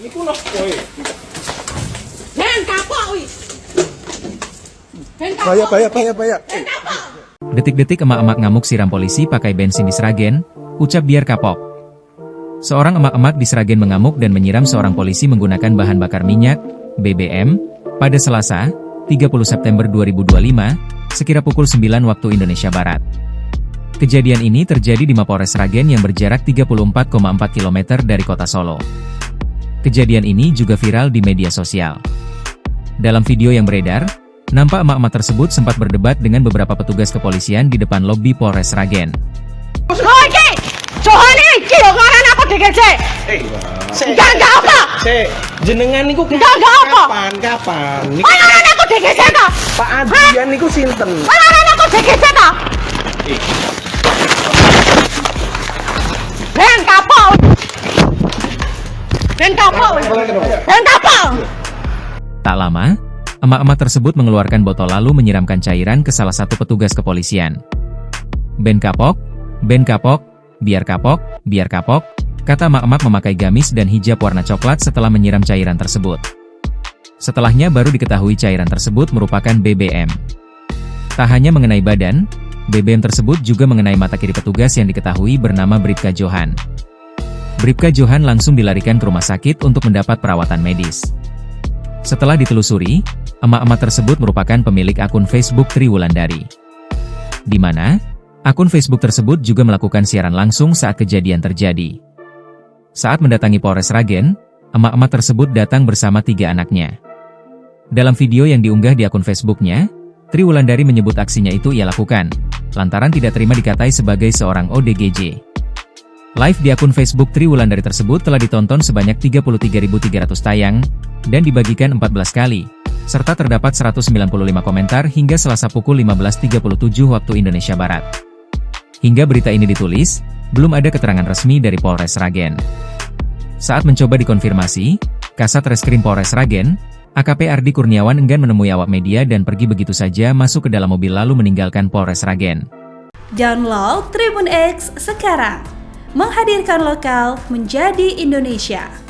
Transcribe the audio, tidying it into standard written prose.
Niku nopo e? Ben kapok wi. Ben kapok. Bahaya. Ben kapok. Detik-detik emak-emak ngamuk siram polisi pakai bensin di Sragen, ucap biar kapok. Seorang emak-emak di Sragen mengamuk dan menyiram seorang polisi menggunakan bahan bakar minyak, BBM, pada Selasa, 30 September 2025, sekira pukul 9 waktu Indonesia Barat. Kejadian ini terjadi di Mapolres Sragen yang berjarak 34,4 km dari kota Solo. Kejadian ini juga viral di media sosial. Dalam video yang beredar, nampak emak-emak tersebut sempat berdebat dengan beberapa petugas kepolisian di depan lobi Polres Sragen. Oke. Soalnya iki lho karena aku dikece. Enggak apa. Jenengan niku Enggak apa. Kapan? Niku Karena aku dikece ta. Pak Adian niku sinten? Karena aku dikece ta. Ben kapok. Ben kapok. Ben kapok. Tak lama, emak-emak tersebut mengeluarkan botol lalu menyiramkan cairan ke salah satu petugas kepolisian. Ben kapok, biar kapok, kata emak-emak memakai gamis dan hijab warna coklat setelah menyiram cairan tersebut. Setelahnya baru diketahui cairan tersebut merupakan BBM. Tak hanya mengenai badan, BBM tersebut juga mengenai mata kiri petugas yang diketahui bernama Bribka Johan. Bribka Johan langsung dilarikan ke rumah sakit untuk mendapat perawatan medis. Setelah ditelusuri, emak-emak tersebut merupakan pemilik akun Facebook Triwulandari. Di mana, akun Facebook tersebut juga melakukan siaran langsung saat kejadian terjadi. Saat mendatangi Polres Sragen, emak-emak tersebut datang bersama 3 anaknya. Dalam video yang diunggah di akun Facebooknya, Triwulandari menyebut aksinya itu ia lakukan, lantaran tidak terima dikatai sebagai seorang ODGJ. Live di akun Facebook Triwulandari tersebut telah ditonton sebanyak 33.300 tayang, dan dibagikan 14 kali, serta terdapat 195 komentar hingga Selasa pukul 15.37 waktu Indonesia Barat. Hingga berita ini ditulis, belum ada keterangan resmi dari Polres Sragen. Saat mencoba dikonfirmasi, Kasat Reskrim Polres Sragen, AKP Ardi Kurniawan enggan menemui awak media dan pergi begitu saja masuk ke dalam mobil lalu meninggalkan Polres Sragen. Download Tribun X sekarang, menghadirkan lokal menjadi Indonesia.